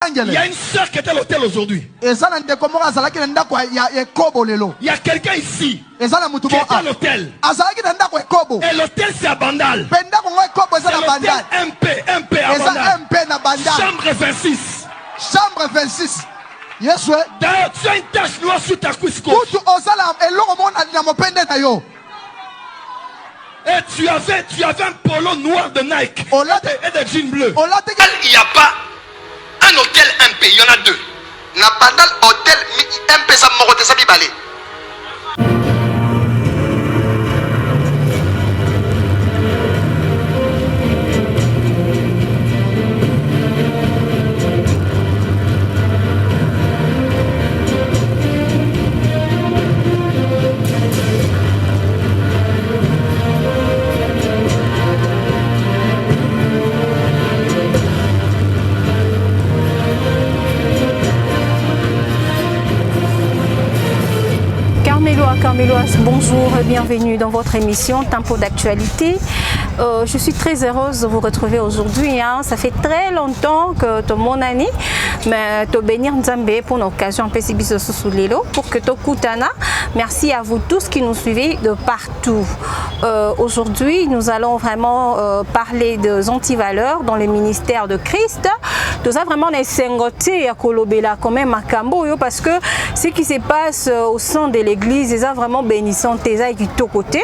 Il y a une sœur qui est à l'hôtel aujourd'hui. Il y a quelqu'un ici qui est à l'hôtel. Et l'hôtel c'est à Bandal. C'est l'hôtel MP à Bandal. Chambre 26. Chambre 26. Yes, ouais. D'ailleurs, tu as une tache noire sur ta cuisse gauche. Et tu avais un polo noir de Nike et des jeans bleus. Il n'y a pas un hôtel MP, il y en a deux. Na Bandal hôtel MP ça morote ça bibalé. Carmelois, bonjour et bienvenue dans votre émission Tempo d'actualité. Je suis très heureuse de vous retrouver aujourd'hui. Ça fait très longtemps que tout mon année, mais to bénir Nzambe pour l'occasion pour que to Koutana. Merci à vous tous qui nous suivez de partout. Aujourd'hui, nous allons vraiment parler des antivaleurs dans le ministère de Christ. Tout ça vraiment les sengoté à Kolobela quand même à Kambo parce que ce qui se passe au sein de l'église est vraiment bénissant et du tout côté.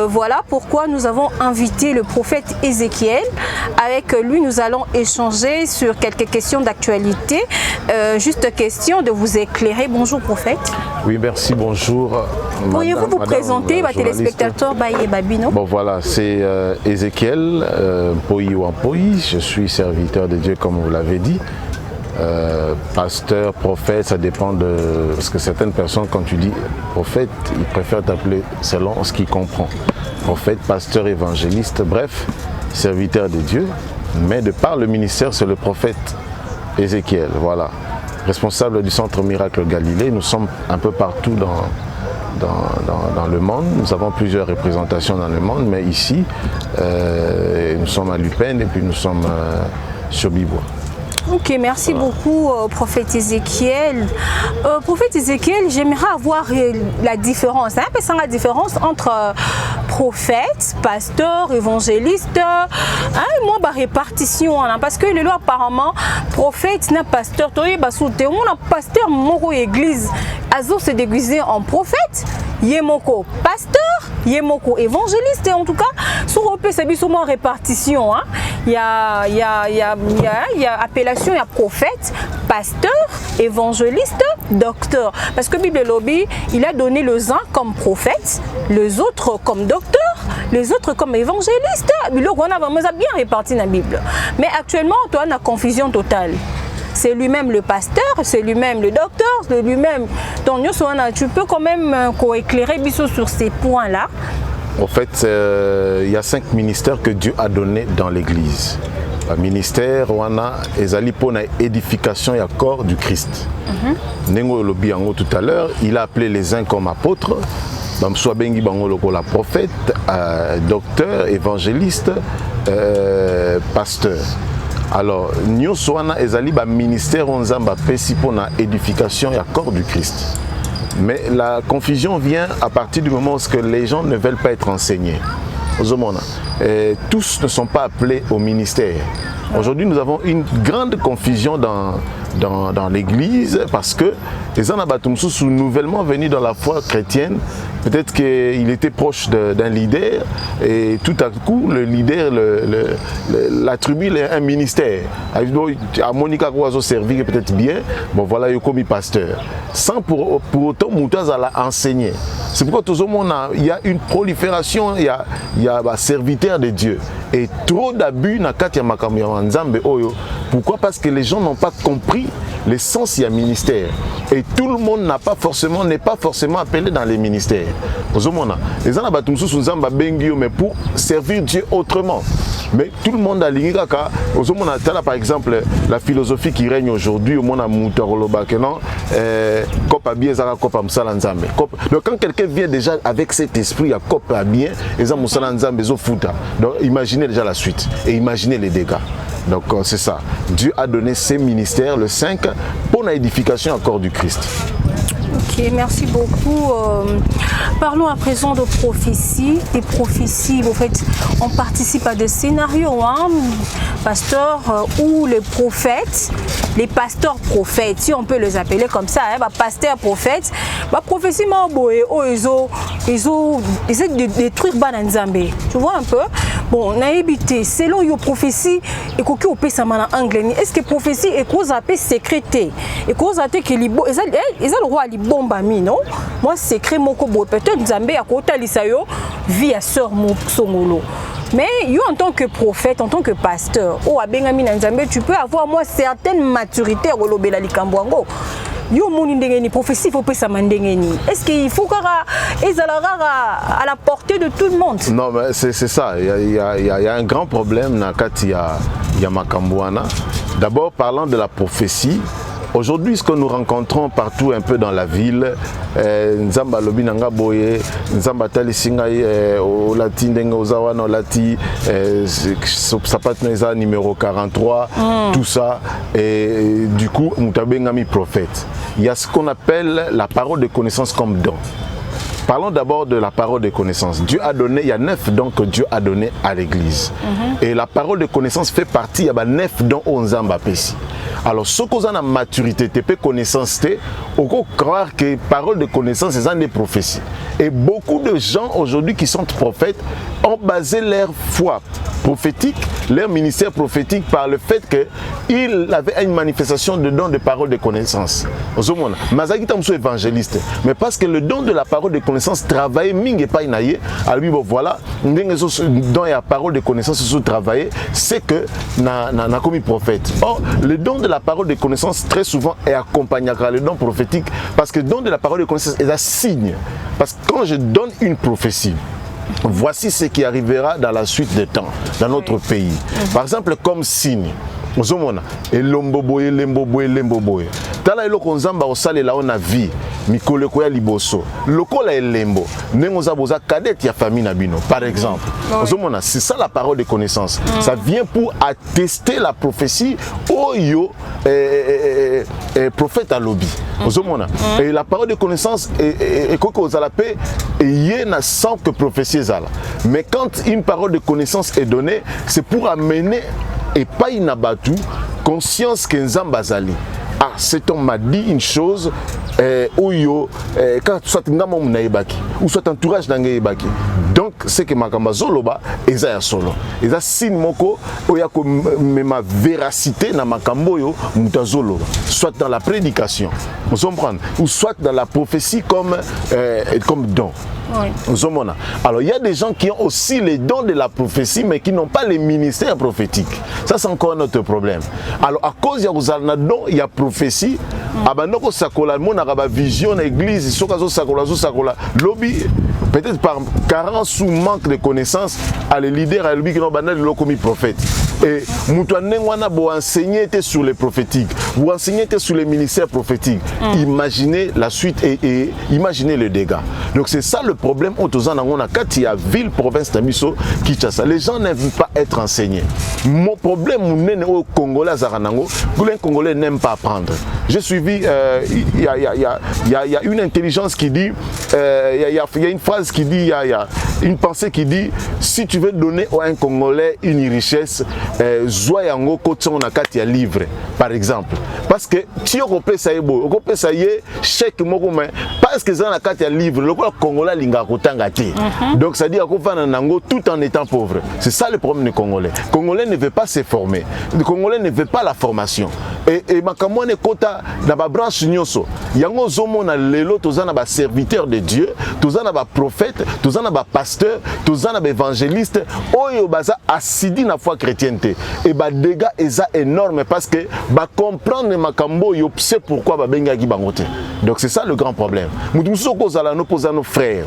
Voilà pourquoi nous avons invité le prophète Ézéchiel. Avec lui, nous allons échanger sur quelques questions d'actualité. Juste question de vous éclairer. Bonjour prophète. Oui, merci, bonjour. Pourriez-vous vous présenter, téléspectateurs Baye Babino? Bon voilà, c'est Ézéchiel Poyi Wampoyi. Je suis serviteur de Dieu comme vous l'avez dit. Pasteur, prophète, ça dépend de... Parce que certaines personnes, quand tu dis prophète, ils préfèrent t'appeler selon ce qu'ils comprennent. Prophète, pasteur, évangéliste, bref, serviteur de Dieu. Mais de par le ministère, c'est le prophète Ézéchiel, voilà. Responsable du Centre Miracle Galilée, nous sommes un peu partout dans le monde. Nous avons plusieurs représentations dans le monde, mais ici, nous sommes à Lupin et puis nous sommes sur Bibois. Ok, merci beaucoup, prophète Ézéchiel. Prophète Ézéchiel, j'aimerais avoir la différence, la différence entre prophète, pasteur, évangéliste, moi, répartition, parce que le loi apparemment, prophète, n'a pasteur, on a pasteur, moro église, azo se déguiser en prophète, yemoko pasteur, yemoko évangéliste, et en tout cas, sur OP, c'est bien répartition, il y a appellation, il y a prophète, pasteur, évangéliste, docteur. Parce que Bible Lobby, il a donné les uns comme prophète, les autres comme docteur, les autres comme évangéliste. On a bien réparti dans la Bible. Mais actuellement, on a une confusion totale. C'est lui-même le pasteur, c'est lui-même le docteur, c'est lui-même. Donc, tu peux quand même éclairer sur ces points-là. En fait, il y a 5 ministères que Dieu a donnés dans l'Église. Le ministère, on a édification et corps du Christ. Nengo Lobi Ango tout à l'heure, il a appelé les uns comme apôtres, soit Bengi Bango la prophète, docteur, évangéliste, pasteur. Alors, nous sommes un ministère on a édification et corps du Christ. Mais la confusion vient à partir du moment où les gens ne veulent pas être enseignés. Tous ne sont pas appelés au ministère. Aujourd'hui, nous avons une grande confusion dans l'Église parce que les Anabatumsou sont nouvellement venus dans la foi chrétienne. Peut-être qu'il était proche d'un leader et tout à coup, le leader l'attribue un ministère. À Monica Kouazo servir peut-être bien, bon voilà, il a commis pasteur. Sans pour autant Moutaz à l'enseigner. C'est pourquoi tout le monde il y a une prolifération, il y a serviteur de Dieu. Et trop d'abus dans Katia Makamia Nzambe Oyo. Pourquoi? Parce que les gens n'ont pas compris l'essence du ministère. Et tout le monde n'est pas forcément appelé dans les ministères. Les gens mais pour servir Dieu autrement. Mais tout le monde a ligné par exemple la philosophie qui règne aujourd'hui au monde a donc quand quelqu'un vient déjà avec cet esprit à copa bien donc imaginez déjà la suite et imaginez les dégâts. Donc c'est ça. Dieu a donné ces ministères, le 5, pour l'édification encore du Christ. Ok, merci beaucoup. Parlons à présent de prophéties. Des prophéties, en fait, on participe à des scénarios, hein, pasteurs ou les prophètes, les pasteurs prophètes, si on peut les appeler comme ça, hein, pasteurs prophètes, prophétie ils ont détruire Bananzambe. Tu vois un peu? Bon, on a évité, selon les prophéties, et qu'on peut en anglais, est-ce que prophétie est cause à sécrété? Et cause à que les le roi bombami, non? Moi, secret mon kobo peut-être Zambé à côté lisayo via sœur Songolo. Mais yo en tant que prophète, en tant que pasteur, oh à Benjamin Nzambé, tu peux avoir moi certaine maturité au lobela likambwango. Yo moni ndengeni prophétie faut pas samandengeni. Est-ce qu'il faut à la portée de tout le monde? Non, mais c'est ça. Il y a un grand problème na kati ya makambwana. D'abord parlant de la prophétie. Aujourd'hui, ce que nous rencontrons partout un peu dans la ville, Nzamba lobi nanga boye, Nzamba tali singai au lati ndenga ozawana lati, sapatneza numéro 43, tout ça, et du coup, mutabengami prophète. Il y a ce qu'on appelle la parole de connaissance comme don. Parlons d'abord de la parole de connaissance. Dieu a donné, il y a 9 dons que Dieu a donné à l'église. Et la parole de connaissance fait partie, il y a 9 dons au Nzamba Pessi. Alors, ce qu'on a la maturité, TP connaissance, on peut croire que parole de connaissance, c'est des prophéties. Et beaucoup de gens aujourd'hui qui sont prophètes ont basé leur foi prophétique, leur ministère prophétique par le fait qu'ils avaient une manifestation de don de parole de connaissance. Mazaki Tamsou évangéliste, mais parce que le don de la parole de connaissance travaille, mingi pas inaye, alors voilà, don et la parole de connaissance se travailler, c'est que na commis prophète. Or, le don de la parole de connaissance très souvent est accompagné par le don prophétique, parce que le don de la parole de connaissance est un signe. Parce que quand je donne une prophétie, voici ce qui arrivera dans la suite des temps, dans notre pays. Par exemple, comme signe, et l'omboboye, l'emboboye. Tala eloko nzamba osalela on a vie, mikolo ko ya liboso. Lokola elembo, nengoza boza cadette ya famille nabino par exemple. C'est ça la parole de connaissance. Ça vient pour attester la prophétie oyo prophète à lobby. Et la parole de connaissance est koko za la paix et yena sans que prophétie zala. Mais quand une parole de connaissance est donnée, c'est pour amener et pas inabatu conscience que Nzamba zali. Ah, cet homme m'a dit une chose, quand soit ngamo munaibaki ou soit entourage d'angaibaki. Donc c'est que makamba zoloba eza ya solo. Eza signe moko oya ko ma véracité na makambo yo mutazoloba. Soit dans la prédication, vous comprenez, ou soit dans la prophétie comme don. Oui. Alors il y a des gens qui ont aussi les dons de la prophétie mais qui n'ont pas les ministères prophétiques. Ça c'est encore notre problème. Alors à cause il y a don, il y a prophétie, abanoko sakola mona ba vision na église, sokazo sakola lobby peut-être par carence ou manque de connaissances à les leaders à lobby qui n'ont pas de commis prophète. Et Moutouanengwana vous enseignez sur les prophétiques, vous enseignez sur les ministères prophétiques. Imaginez la suite et imaginez le dégât. Donc c'est ça le problème au Tozanangona quand il y a ville, province Tamiso, Kinshasa. Les gens ne veulent pas être enseignés. Mon problème au Congolais Zaranango, les Congolais n'aiment pas apprendre. J'ai suivi, il y a une intelligence qui dit, il y a une phrase qui dit, il y a une pensée qui dit, si tu veux donner à un Congolais une richesse, Zoyango Kotson Nakatia livre, par exemple. Parce que si on peut ça chèque Mokomen, parce que ça Nakatia livre, le Congolais linga kotangati. Donc ça dit à Kofanango tout en étant pauvre. C'est ça le problème des Congolais. Les Congolais ne veulent pas se former. Les Congolais ne veulent pas la formation. Et makamone kota dans la branche nyoso. Yango zomona lelo tozana ba serviteur de Dieu, tozana ba prophète, tozana ba pasteur, tozana ba évangéliste, oyo baza asidi na foi chrétienté. Et ba dégâts eza énorme parce que ba comprendre makambo yo c'est pourquoi ba benga ki bangote. Donc c'est ça le grand problème. Mutuso ko zala no posa nos frères.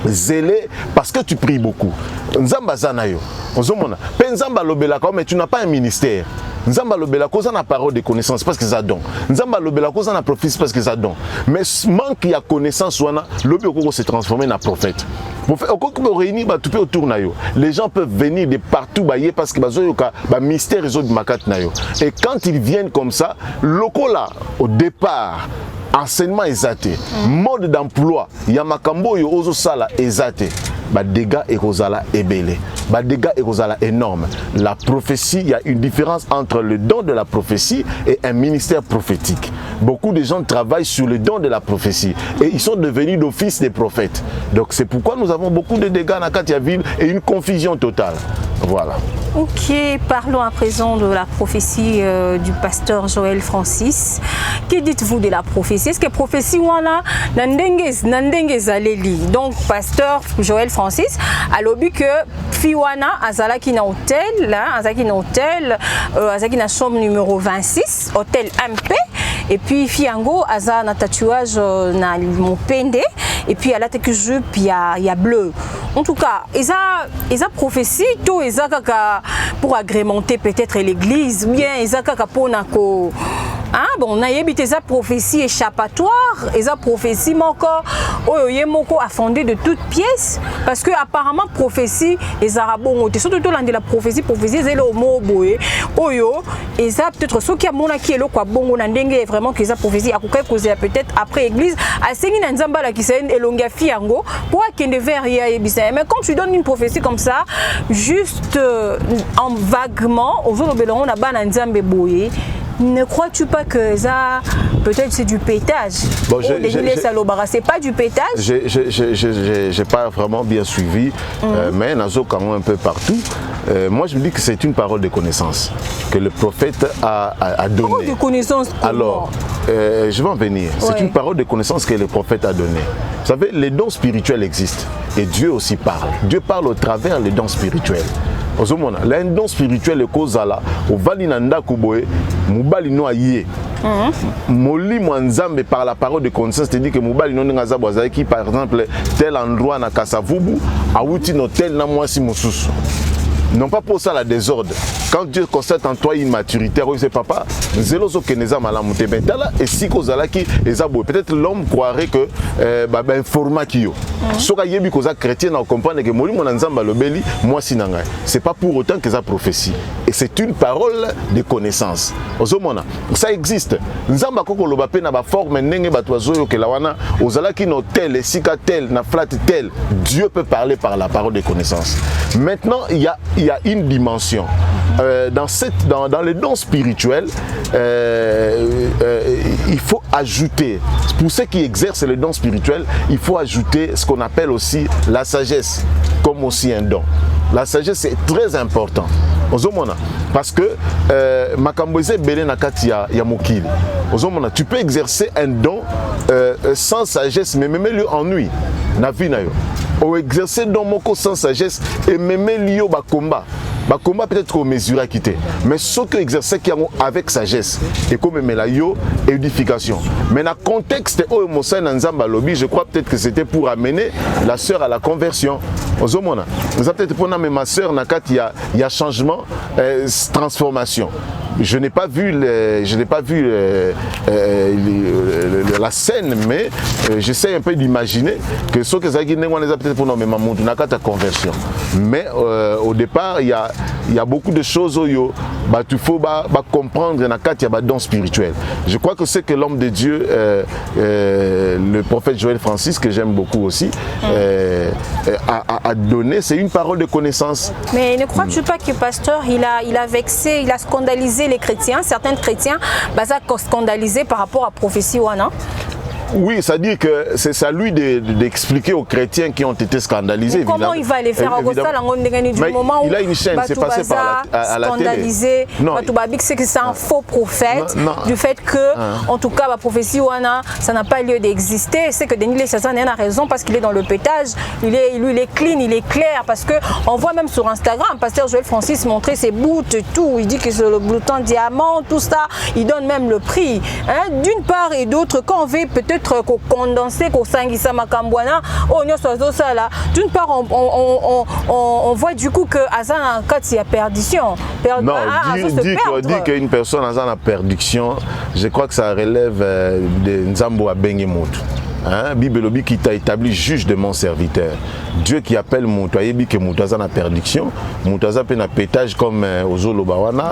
Zélé parce que tu pries beaucoup. Nzamba zana yo. Ozomona, pe nzamba lobela mais tu n'as pas un ministère. Nzamba lobela cause na parole de connaissance parce que ça don. Nzamba lobela cause na prophétie parce que ça don. Mais manque ya connaissance wana lobi okoko se transformer na prophète. Okoko réunir ba tout autour na yo. Les gens peuvent venir de partout bailler parce que bazoyoka ba mystère réseau de makat na yo. Et quand ils viennent comme ça, lokola au départ enseignement exaté, mode d'emploi, yamakambo yo ozo sala exaté. Bah dégâts et rosala ebele. Bah dégâts et rosala énorme. La prophétie, il y a une différence entre le don de la prophétie et un ministère prophétique. Beaucoup de gens travaillent sur le don de la prophétie et ils sont devenus d'office des prophètes. Donc c'est pourquoi nous avons beaucoup de dégâts dans Katiaville et une confusion totale. Voilà. Ok, parlons à présent de la prophétie du pasteur Joël Francis. Que dites-vous de la prophétie? Est-ce que la prophétie wana nandenge zaleli? Donc pasteur Joël Francis a lobby que Fiwana azalaki na hôtel là, azalaki na chambre numéro 26, hôtel MP. Et puis Fiango aza na tatouage na mopende et puis elle a tek jupe il y a bleu. En tout cas, esa prophétie tout esa kaka pour agrémenter peut-être l'église ou bien esa kaka pona ko bon, on a évité sa prophétie échappatoire, et sa prophétie moko a fondé de toutes pièces, parce que apparemment prophétie les arabes surtout dans la prophétie c'est le mot boé oyo et ça peut-être ce qui a mon qui est le quoi bongo nandenge vraiment que sa prophétie a causé peut-être après église a sengi na nzamba la qui c'est elonga fiango pour qu'il vers mais quand tu donnes une prophétie comme ça juste en vaguement aux autres belon na ba nzambe boye. Ne crois-tu pas que ça, peut-être c'est du pétage? Bon, c'est pas du pétage? J'ai pas vraiment bien suivi, mais Nazo quand même un peu partout. Moi je me dis que c'est une parole de connaissance que le prophète a donnée. Parole de connaissance? Alors, je vais en venir. C'est une parole de connaissance que le prophète a donnée. Vous savez, les dons spirituels existent et Dieu aussi parle. Dieu parle au travers les dons spirituels. Un don spirituel est cause là au valinanda kuboe mubali no aye moli mwanzambe par la parole de connaissance te dit que mubali no ngaza boza qui par exemple tel endroit na Kasavubu a outi no tel na mwasi mususu. Non pas pour ça la désordre. Quand Dieu constate en toi une maturité, c'est papa, zélozo keneza malamute bentala et si kozala ki ezabo peut-être l'homme croirait que format qui yo. Soka yebi koza chrétien na comprendre que moli mon nzamba lobeli moi sinanga. C'est pas pour autant que ça prophétie et c'est une parole de connaissance. Ozomona, ça existe. Nzamba koko loba pe na ba forme ndenge batwazo yo kelawana ozala ki no tel et sika tel na flat tel. Dieu peut parler par la parole de connaissance. Maintenant, il y a une dimension. Dans les dons spirituels, il faut ajouter, pour ceux qui exercent les dons spirituels, il faut ajouter ce qu'on appelle aussi la sagesse, comme aussi un don. La sagesse est très important. Parce que tu peux exercer un don sans sagesse, mais même lui ennui. Ou exercer don moko sans sagesse et même lié au combat. Le combat peut-être qu'on mesure à quitter. Mais ce que exercer qui avec sagesse et comme la yo édification. Mais dans le contexte où Moussa Nzamba lobby, je crois peut-être que c'était pour amener la sœur à la conversion. Nous avons peut-être pour ma sœur il y a changement, transformation. Je n'ai pas vu, la scène, mais j'essaie un peu d'imaginer que ce que ça peut-être pour nommer la conversion. Mais au départ, il y a beaucoup de choses où il faut comprendre qu'il y a des dons spirituels. Je crois que c'est que l'homme de Dieu, le prophète Joël Francis, que j'aime beaucoup aussi, a donné, c'est une parole de connaissance. Mais ne crois-tu pas que le pasteur, il a vexé, il a scandalisé les chrétiens, certains chrétiens, scandalisés par rapport à la prophétie Wana? Oui, c'est-à-dire que c'est à lui d'expliquer aux chrétiens qui ont été scandalisés. Mais comment il va les faire du moment où il a une chaîne, c'est passé par la télé. Non, c'est que c'est un faux prophète, du fait que, en tout cas, la prophétie Wana, ça n'a pas lieu d'exister. C'est que Denis Lessazan a raison parce qu'il est dans le pétage, lui il est clean, il est clair, parce qu'on voit même sur Instagram, pasteur Joël Francis montrer ses bouts et tout, il dit que c'est le bloutant diamant, tout ça, il donne même le prix. D'une part et d'autre, quand on veut peut-être peut-être condenser, ça makambwana, oh nyo sozo ça là. D'une part on voit du coup que Azan il y a perdition. Non, dit qu'une personne a la perdition, je crois que ça relève de Nzambo à Bengemout. Hein? Bible qui t'a établi juge de mon serviteur. Dieu qui appelle Moutayebi que Moutaza na perdition, Moutaza pe na pétage comme Ozolo Bawana.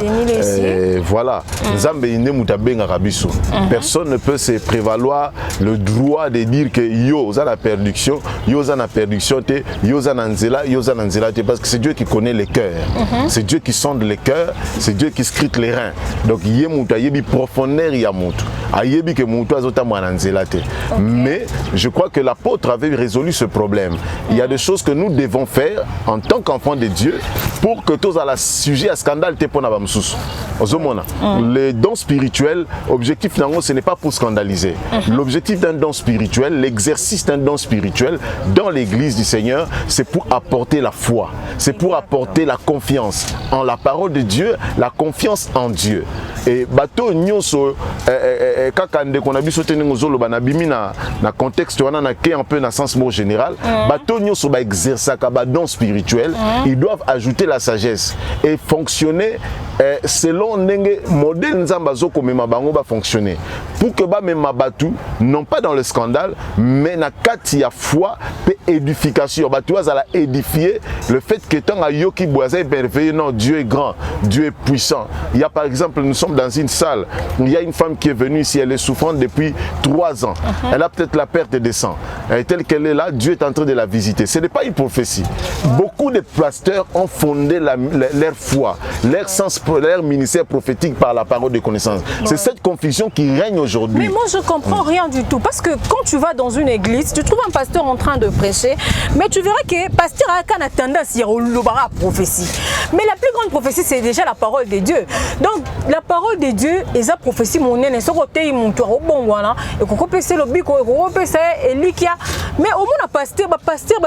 Voilà. Nzambe ine Moutabenga Rabiso. Personne ne peut se prévaloir le droit de dire que yo za la perdition, yo za na perdition te, yo za nanzela, yo za nanzela te, parce que c'est Dieu qui connaît les cœurs. C'est Dieu qui sonde les cœurs, c'est Dieu qui scrute les reins. Donc yé Moutayebi profondeur ya Moutou. Ayebi que Moutaza ta nanzela te. Mais je crois que l'apôtre avait résolu ce problème. Il y a des choses que nous devons faire en tant qu'enfants de Dieu pour que tous à la sujet à scandale te pona bamsous. Les dons spirituels, objectif nango, ce n'est pas pour scandaliser. L'objectif d'un don spirituel, l'exercice d'un don spirituel dans l'église du Seigneur, c'est pour apporter la foi, c'est pour apporter la confiance en la parole de Dieu, la confiance en Dieu. Et bateau nyonso kakande qu'on a vu sauter ngozolo banabimi na contexte on a un peu dans sens mot général. Bateau nyonso ba exercer ka don spirituel, ils doivent ajouter la sagesse et fonctionner selon nenge modèle nzamba zo komema bango ba fonctionner pour que ba même batu non pas dans le scandale mais na kati ya foi et édification batu azala édifier le fait que tant a yoki boisé merveilleux non Dieu est grand, Dieu est puissant. Il y a par exemple nous sommes dans une salle, il y a une femme qui est venue ici, elle est souffrante depuis 3 ans. Elle a peut-être la perte de sang. Telle qu'elle est là, Dieu est en train de la visiter. Ce n'est pas une prophétie. Beaucoup de pasteurs ont fondé leur foi, leur ministère prophétique par la parole de connaissance. C'est cette confusion qui règne aujourd'hui. Mais moi je comprends rien du tout. Parce que quand tu vas dans une église, tu trouves un pasteur en train de prêcher, mais tu verras que le pasteur a tendance à prophétie. Mais la plus grande prophétie, c'est déjà la parole de Dieu. Donc la parole de Dieu, et sa prophétie, mon nez, ce côté, il monte au bon voilà, et qu'on peut le bico, et qu'on peut et likia. Mais au moins, pasteur,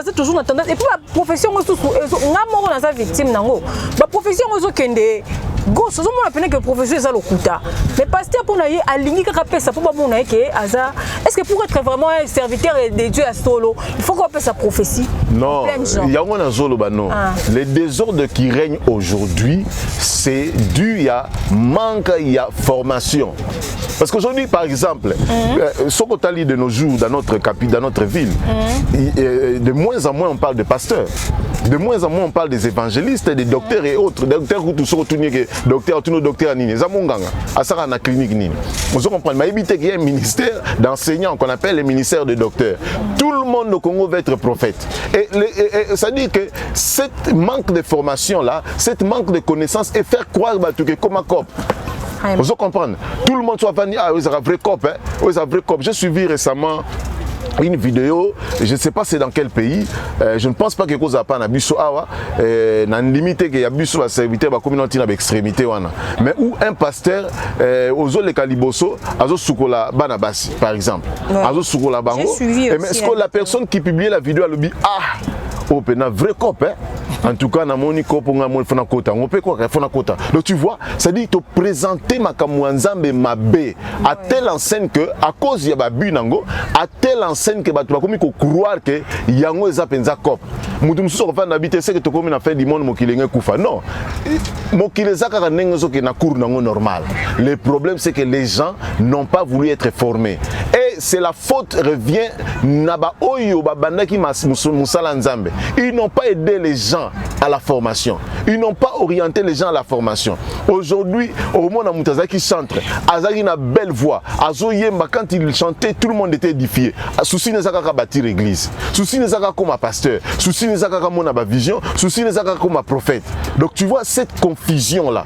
c'est toujours la tendance. Et puis la profession, on a mort dans sa victime, la profession, on a kende. Gauche, on a peine que professeur est à l'okuta. Mais pasteur, pour aller à l'unique rappel, ça peut pas bon est-ce que pour être vraiment un serviteur de Dieu à solo, il faut qu'on appelle sa prophétie? Non, il y a un solo, non. Les désordres qui règnent aujourd'hui, c'est dû à manque, il y a formation. Parce qu'aujourd'hui, par exemple, ce qu'on a dit de nos jours dans notre capitale, dans notre ville, de moins en moins on parle de pasteurs. De moins en moins on parle des évangélistes, des docteurs et autres. Des docteurs qui sont docteurs Nini, Zamonganga, à la clinique Nini. Vous comprenez, mais éviter qu'il y ait un ministère d'enseignants qu'on appelle le ministère de docteurs. Tout le monde au Congo va être prophète. Et ça dit que cette manque de formation-là, cette manque de connaissances et faire croire que comme un cop. Vous comprenez? Tout le monde soit venu, ah, vous avez un vrai cop, hein? Vous avez un vrai cop. J'ai suivi récemment une vidéo, je ne sais pas c'est dans quel pays, je ne pense pas que cause a pas na biso awa, na limité que y a biso la serviteur ba communauté na extrémité wana. Mais où un pasteur ozo le kaliboso, azo sukola bana basi par exemple. Azo sukola bango. Mais est-ce que la personne qui publie la vidéo elle dit ah oh pena vrai cop hein? En tout cas, donc tu vois, ça dit te présenter ma kamouanzambe ma bé à telle enseigne que à cause ya babu nango, à telle enseigne que batu bakomi ko croire que yango eza penza cop. Mutu mususu ko fanda habiter c'est que to komi na fin du monde mokilenge kufa. Non. Mokileza kaka nengezo ke na cour nango normal. Le problème c'est que les gens n'ont pas voulu être formés. Et c'est la faute revient naba oyo babandaki musala nzambe. Ils n'ont pas aidé les gens à la formation. Ils n'ont pas orienté les gens à la formation. Aujourd'hui, au moment où Moutazaki chante, Azaki a une belle voix. Azoyemba, quand il chantait, tout le monde était édifié. Souci n'est pas bâtir l'église. Souci n'est pas comme un pasteur. Souci n'est pas comme ma vision. Souci n'est pas comme un prophète. Donc tu vois cette confusion-là.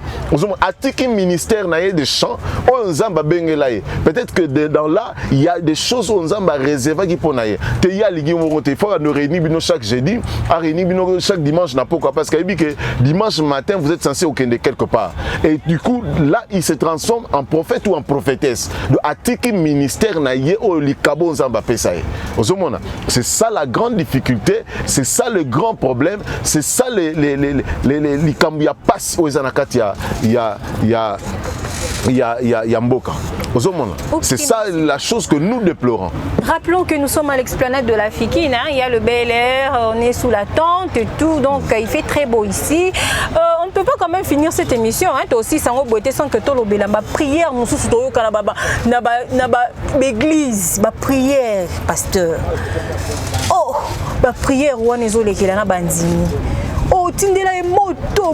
Atiki ministère n'a de chants. Peut-être que dans là, il y a des choses où on a réservé qui pour naïe. Il faut nous réunir chaque jeudi, à réunir chaque dimanche. Pourquoi? Parce que dimanche matin, vous êtes censé au Kende quelque part. Et du coup, là, il se transforme en prophète ou en prophétesse. De atiki ministère naïe au likabo nzamba pesaye. C'est ça la grande difficulté, c'est ça le grand problème, c'est ça les likambu ya passe aux anakati ya il y a Mboka. C'est ça la chose que nous déplorons. Rappelons que nous sommes à l'esplanade de la Fikine, hein. Il y a le Bel Air, on est sous la tente et tout, donc il fait très beau ici. On ne peut pas quand même finir cette émission, hein. Toi aussi, sans beauté, sans que toi la prière, mon sous l'église, ma prière, pasteur. Oh, ma prière, ou on qui la bandini. Oh, tindela moto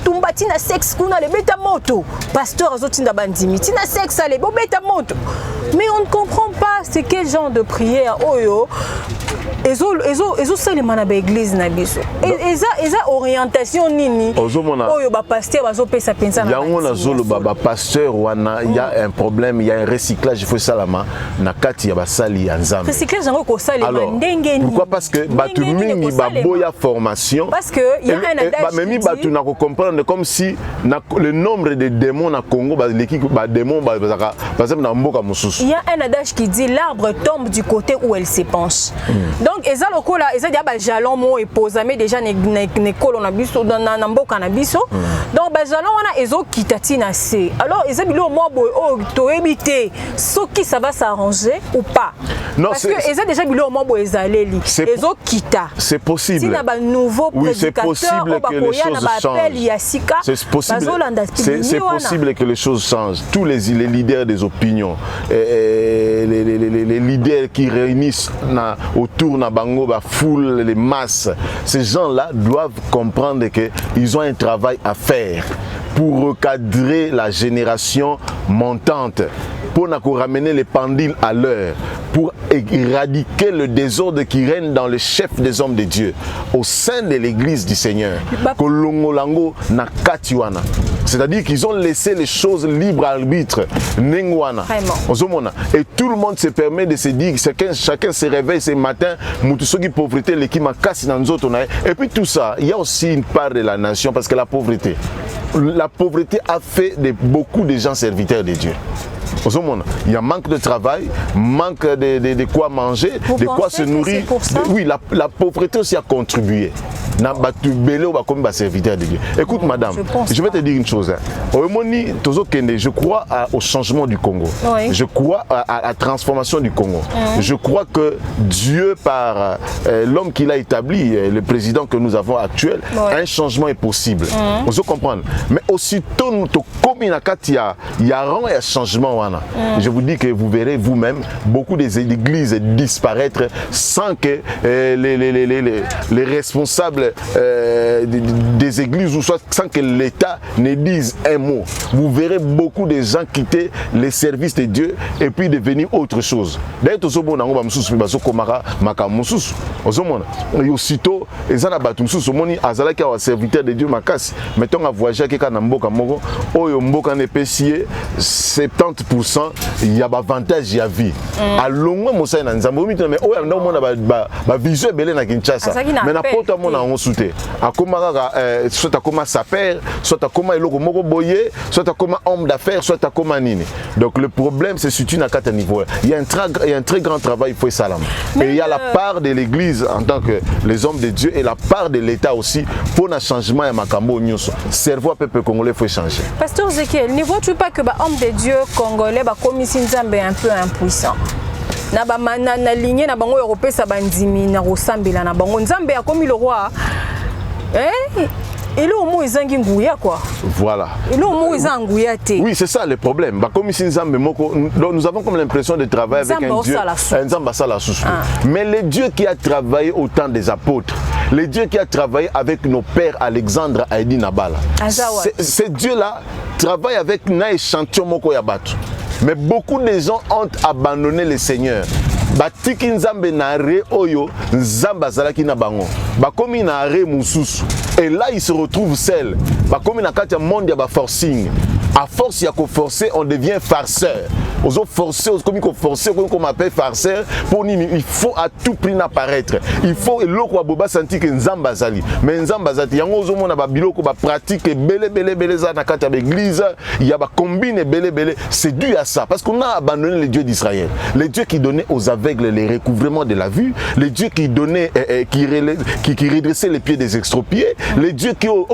tumba tina sexe kuna le beta moto. Pasteur azotinda bandimi tina sexe ale bo beta moto. Mais on ne comprend pas c'est quel genre de prière oyo. Ezo salima na ba église na biso. Eza orientation nini? Oyo ba pasteur bazo pesa pensa na. Yango na zolo ba pasteur wana il y a un problème, il y a un recyclage, il faut salama na kati ya basali ya nzambe. Recyclage yango ko salima ndenge ni. Pourquoi? Parce que batu mingi ba boya formation. Parce que il y a un adage. Même batu na ko comprendre comme si le nombre de démons na Congo ba l'équipe ba démons ba par exemple na mboka mususu. Il y a un adage qui dit l'arbre tombe du côté où elle se penche. Donc eza lokola eza dia ba jalon mo eposame déjà ne kolo na biso na mboka na biso. Donc ba jalon wana ezo kitati na se. Alors eza bilo mo boy o to éviter soki ça va s'arranger ou pas. Non, parce que eza déjà bilo mo boy ezaleli. Ezo kita. C'est possible. Si na ba nouveau prédicateur possible que les choses changent. C'est possible que les choses changent. Tous les leaders des opinions, les leaders qui réunissent autour de Bango, la foule, les masses, ces gens-là doivent comprendre qu'ils ont un travail à faire pour recadrer la génération montante, pour ramener les pendules à l'heure, pour éradiquer le désordre qui règne dans le chef des hommes de Dieu au sein de l'église du Seigneur. C'est-à-dire qu'ils ont laissé les choses libres à l'arbitre. Et tout le monde se permet de se dire, chacun se réveille ce matin, pauvreté, et puis tout ça, il y a aussi une part de la nation, parce que la pauvreté a fait de beaucoup de gens serviteurs de Dieu. Il y a manque de travail, manque de quoi manger, de quoi se nourrir. Oui, la pauvreté aussi a contribué. Écoute madame, je vais te dire une chose. Je crois au changement du Congo. Oui. Je crois à la transformation du Congo. Je crois que Dieu, par l'homme qu'il a établi, le président que nous avons actuel, un changement est possible. Vous comprenez? Mais aussitôt nous comme il y a un changement. Je vous dis que vous verrez vous-même beaucoup d'églises disparaître sans que les responsables des églises ou soit sans que l'État ne dise un mot. Vous verrez beaucoup de gens quitter les services de Dieu et puis devenir autre chose. D'ailleurs, aussitôt, les serviteurs de Dieu, mettons à voyager avec un mboka moko, mboka ne pesier 70%, il y a avantage à vie. À longue mosa na nzambo mais ba vision belé na Kinshasa. Mais na poto mona on soute. Akoma soit akoma saper, soit akoma eloko moko boyer, soit akoma homme d'affaires, soit akoma nini. Donc le problème se situe na quatre niveaux. Il y a un très grand travail pour salam. Et il y a la part de l'église en tant que les hommes de Dieu et la part de l'État aussi pour un changement ya makambo nyonso. Cerveau peuple congolais faut changer. Pasteur Ezekiel, ne vois-tu pas que homme de Dieu congolais ba commission nzambe un peu impuissant? Na ba na lignée na bango européen sa bandimi na rosambela na bango nzambe a commis le roi. Et là, au moins, ils ont ngouya quoi. Voilà. Et là, au moins, ils ont ngouya. Oui, c'est ça le problème. Nous avons comme l'impression de travailler avec un Dieu. Mais le Dieu qui a travaillé au temps des apôtres, le Dieu qui a travaillé avec nos pères Alexandre, Aïdi, Nabala, ce Dieu-là travaille avec Naï Chantion Moko Yabatu. Mais beaucoup de gens ont abandonné le Seigneur. Batiki nzambe na re oyo nzamba zalaki na bango bakomi na re mususu et là il se retrouve seul bakomi na kati ya monde ya ba forcing à force ya ko forcer on devient farceur ozo forcer comme ko forcer comme appelle farceur pour nini il faut à tout prix n'apparaître il faut eloko wa boba senti que nzamba zali mais nzamba zati yango ozo mona ba biloko ba pratique belé za na kati ya l'église il y a ba combine belé c'est dû à ça parce qu'on a abandonné le Dieu d'Israël le Dieu qui donnait aux aveugles les recouvrements de la vue, le Dieu qui donnait qui redressait les pieds des extropiés, le Dieu qui comme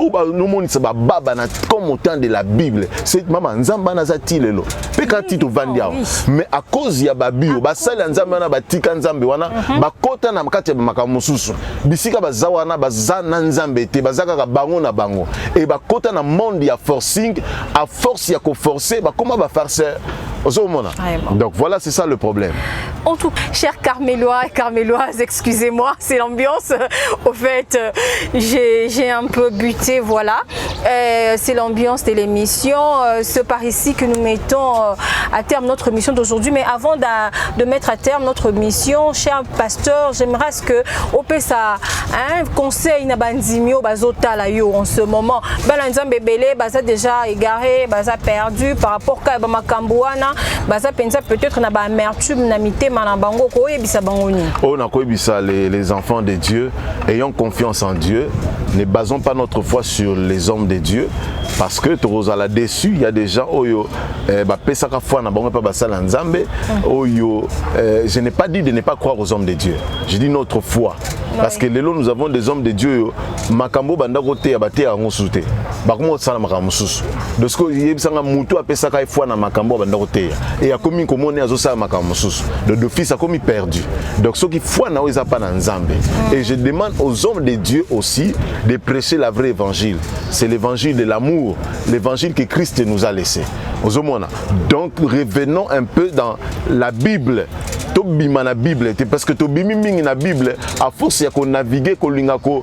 au temps de la Bible. c'est maman nzamba na zati lelo pe kati to vandia mais à cause ya babio basala nzamba na batika nzambe wana bakota na makati ya makamususu bisika bazawana bazana nzambe te bazaka ka bango na bango et bakota na monde ya forcing à force ya ko forcer bakoma ba farceur donc voilà, c'est ça le problème. En tout, chers Carmélois et Carméloises, excusez-moi, c'est l'ambiance. Au fait, j'ai un peu buté, voilà. C'est l'ambiance de l'émission. C'est par ici que nous mettons à terme notre mission d'aujourd'hui. Mais avant de mettre à terme notre mission, cher pasteur, j'aimerais que Opesa un conseil na bandimio bazota la yo en ce moment. Balanzam bébélé, baza déjà égaré, baza perdu par rapport à Bamakambouana. Baza pensa peut-être na ba amertume na mité manabango ko yebisa bangoni. On a koyebisa les enfants de Dieu, ayant confiance en Dieu, ne basons pas notre foi sur les hommes de Dieu parce que Torozala déçu, il y a des gens oyo ba pesaka foi na bango pa basala nzambe oyo je n'ai pas dit de ne pas croire aux hommes de Dieu. Je dis notre foi. Parce que lelo nous avons des hommes de Dieu makambo banda kote ya bate ya ngosute. Bakomo sala makambo susu. De ce que yebisanga mutu apesaka foi na makambo banda kote et a commis komone azo sala makambo susu. De fils a commis perdu. Donc ceux qui foi na oza pas na nzambe. Et je demande aux hommes de Dieu aussi de prêcher la vraie évangile. C'est l'évangile de l'amour, l'évangile que Christ nous a laissé. Donc revenons un peu dans la Bible. Tobima na Bible parce que tobimi mingi na Bible à force ya ko naviguer ko linga ko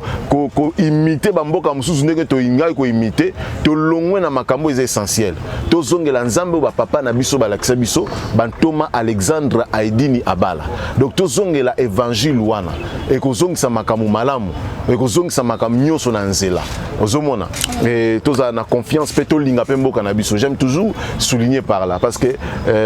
imiter bamboka mususu ndenge to inga ko imiter to longwe na makambo est essentiel to zongela nzambe ba papa na biso ba lakisa biso bantoma Alexandre Aidini Abala donc to zongela évangile wana et ko zongisa makambo malamu et ko zongisa makambo nyoso na nzela ozomona et to za na confiance pe to linga pe mboka na biso j'aime toujours souligner par là parce que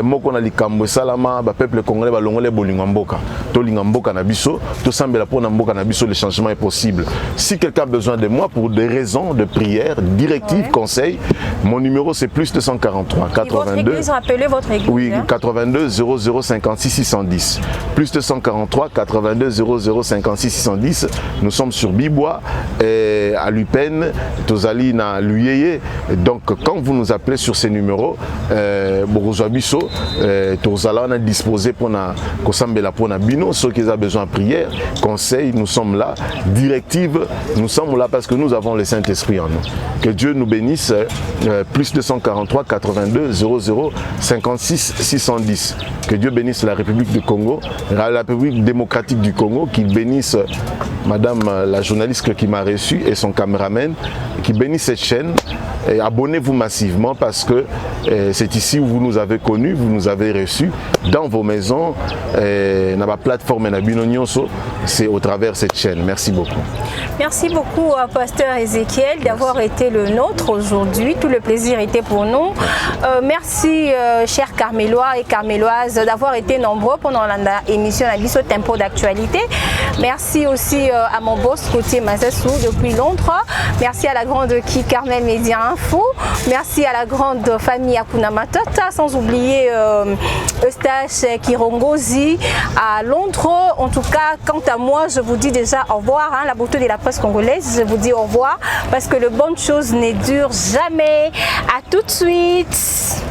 moko na likambo salama ba peuple congolais ba les bolingamboka to lingamboka na biso to sambela pour na mboka na biso le changement est possible. Si quelqu'un a besoin de moi pour des raisons de prière, directives, conseils, mon numéro c'est plus 243 82 votre église, rappelez votre église. Oui, 82 00 56 610. Plus 243 82 00 56 610. Nous sommes sur Bibois à Lupen, Tozali na Luyeye. Donc quand vous nous appelez sur ces numéros, Borozo biso Tozala on a disposé pour na Kosambela pour Nabino, ceux qui ont besoin de prière, conseil, nous sommes là, directive, nous sommes là parce que nous avons le Saint-Esprit en nous. Que Dieu nous bénisse, plus 243 82 00 56 610. Que Dieu bénisse la République du Congo, la République démocratique du Congo, qu'il bénisse Madame la journaliste qui m'a reçu et son caméraman, qui bénisse cette chaîne. Et abonnez-vous massivement parce que c'est ici où vous nous avez connus, vous nous avez reçus dans vos maisons, dans la plateforme c'est au travers de cette chaîne. Merci beaucoup. Merci beaucoup Pasteur Ézéchiel d'avoir été le nôtre aujourd'hui. Tout le plaisir était pour nous. Merci chers Carmélois et Carméloises d'avoir été nombreux pendant l'émission Abisso Tempo d'actualité. Merci aussi à mon boss Côtier Mazassou depuis Londres. Merci à la grande qui Carmel Média Info. Merci à la grande famille Akuna Matata, sans oublier Eustache Kirongozi à Londres. En tout cas, quant à moi, je vous dis déjà au revoir. La beauté de la presse congolaise, je vous dis au revoir parce que le bonne chose ne dure jamais. À tout de suite.